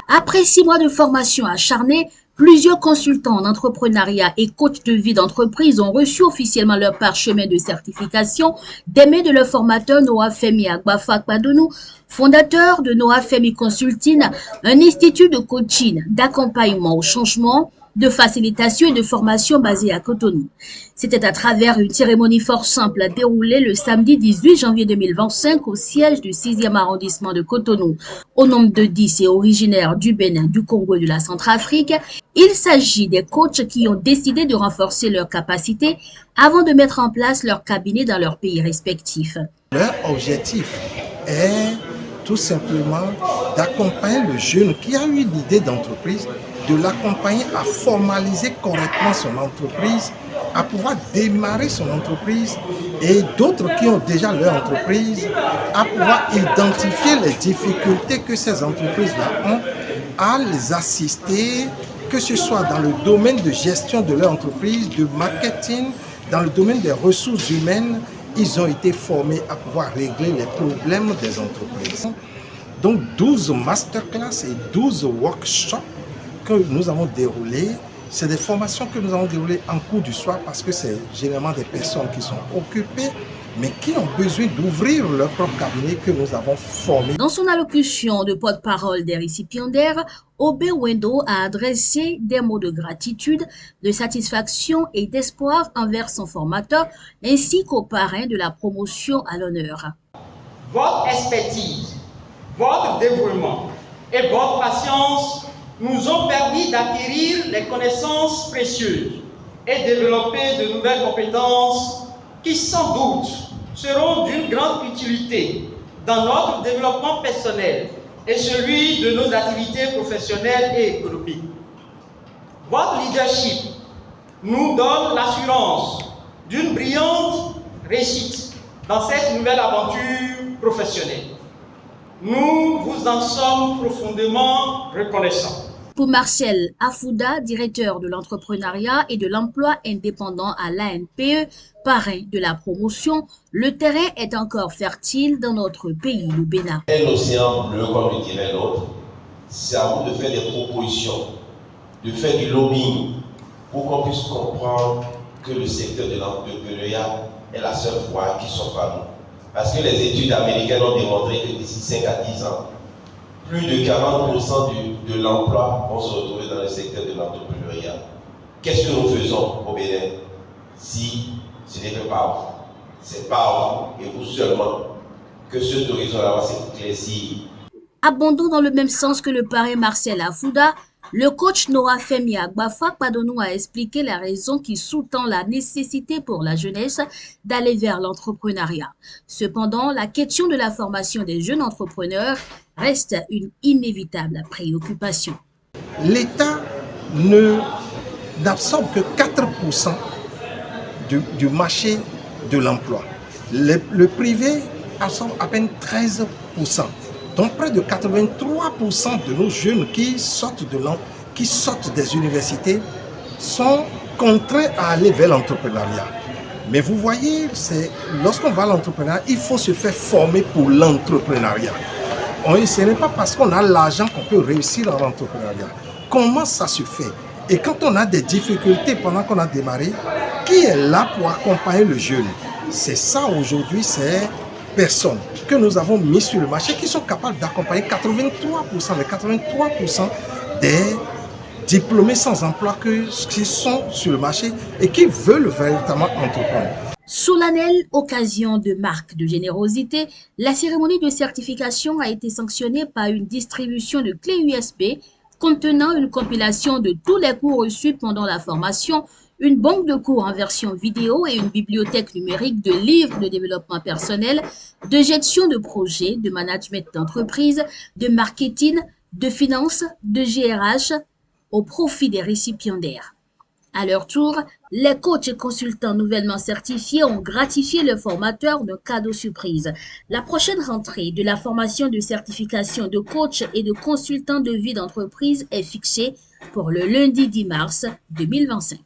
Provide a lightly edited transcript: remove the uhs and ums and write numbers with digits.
Après 6 mois de formation acharnée, plusieurs consultants en entrepreneuriat et coachs de vie d'entreprise ont reçu officiellement leur parchemin de certification des mains de leur formateur Noah Femi Agbafa Kpadonou, fondateur de Noah Femi Consulting, un institut de coaching, d'accompagnement au changement, de facilitation et de formation basée à Cotonou. C'était à travers une cérémonie fort simple déroulée le samedi 18 janvier 2025 au siège du 6e arrondissement de Cotonou. Au nombre de 10 et originaires du Bénin, du Congo et de la Centrafrique, il s'agit des coachs qui ont décidé de renforcer leurs capacités avant de mettre en place leur cabinet dans leurs pays respectifs. Leur objectif est tout simplement d'accompagner le jeune qui a eu une idée d'entreprise, de l'accompagner à formaliser correctement son entreprise, à pouvoir démarrer son entreprise, et d'autres qui ont déjà leur entreprise, à pouvoir identifier les difficultés que ces entreprises-là ont, à les assister, que ce soit dans le domaine de gestion de leur entreprise, de marketing, dans le domaine des ressources humaines. Ils ont été formés à pouvoir régler les problèmes des entreprises. Donc 12 masterclass et 12 workshops que nous avons déroulés. C'est des formations que nous avons déroulées en cours du soir parce que c'est généralement des personnes qui sont occupées mais qui ont besoin d'ouvrir leur propre cabinet que nous avons formé. Dans son allocution de porte-parole des récipiendaires, Obé Wendo a adressé des mots de gratitude, de satisfaction et d'espoir envers son formateur ainsi qu'au parrain de la promotion à l'honneur. Votre expertise, votre dévouement et votre patience nous ont permis d'acquérir les connaissances précieuses et développer de nouvelles compétences qui sans doute seront d'une grande utilité dans notre développement personnel et celui de nos activités professionnelles et économiques. Votre leadership nous donne l'assurance d'une brillante réussite dans cette nouvelle aventure professionnelle. Nous vous en sommes profondément reconnaissants. Pour Marcel Afouda, directeur de l'entrepreneuriat et de l'emploi indépendant à l'ANPE, parrain de la promotion, le terrain est encore fertile dans notre pays, le Bénin. Un océan bleu, comme le dirait l'autre, c'est à vous de faire des propositions, de faire du lobbying pour qu'on puisse comprendre que le secteur de l'entrepreneuriat est la seule voie qui s'offre à nous. Parce que les études américaines ont démontré que d'ici 5 à 10 ans, plus de 40% de l'emploi vont se retrouver dans le secteur de l'entrepreneuriat. Qu'est-ce que nous faisons au Bénin si ce n'est que par vous? C'est par vous et vous seulement que cet horizon-là va s'éclaircir. Abondons dans le même sens que le parrain Marcel Afouda, le coach Noah Femi Agbafa Kpadonou a expliqué la raison qui sous-tend la nécessité pour la jeunesse d'aller vers l'entrepreneuriat. Cependant, la question de la formation des jeunes entrepreneurs reste une inévitable préoccupation. L'État n'absorbe que 4% du marché de l'emploi. Le privé absorbe à peine 13%. Donc près de 83% de nos jeunes qui sortent des universités sont contraints à aller vers l'entrepreneuriat. Mais vous voyez, lorsqu'on va à l'entrepreneuriat, il faut se faire former pour l'entrepreneuriat. Ce n'est pas parce qu'on a l'argent qu'on peut réussir dans l'entrepreneuriat. Comment ça se fait? Et quand on a des difficultés pendant qu'on a démarré, qui est là pour accompagner le jeune? C'est ça aujourd'hui, c'est personnes que nous avons mis sur le marché qui sont capables d'accompagner 83% des diplômés sans emploi qui sont sur le marché et qui veulent véritablement entreprendre. Solennelle occasion de marque de générosité, la cérémonie de certification a été sanctionnée par une distribution de clés USB contenant une compilation de tous les cours reçus pendant la formation, une banque de cours en version vidéo et une bibliothèque numérique de livres de développement personnel, de gestion de projet, de management d'entreprise, de marketing, de finance, de GRH au profit des récipiendaires. À leur tour, les coachs et consultants nouvellement certifiés ont gratifié leurs formateurs d'un cadeau surprise. La prochaine rentrée de la formation de certification de coach et de consultants de vie d'entreprise est fixée pour le lundi 10 mars 2025.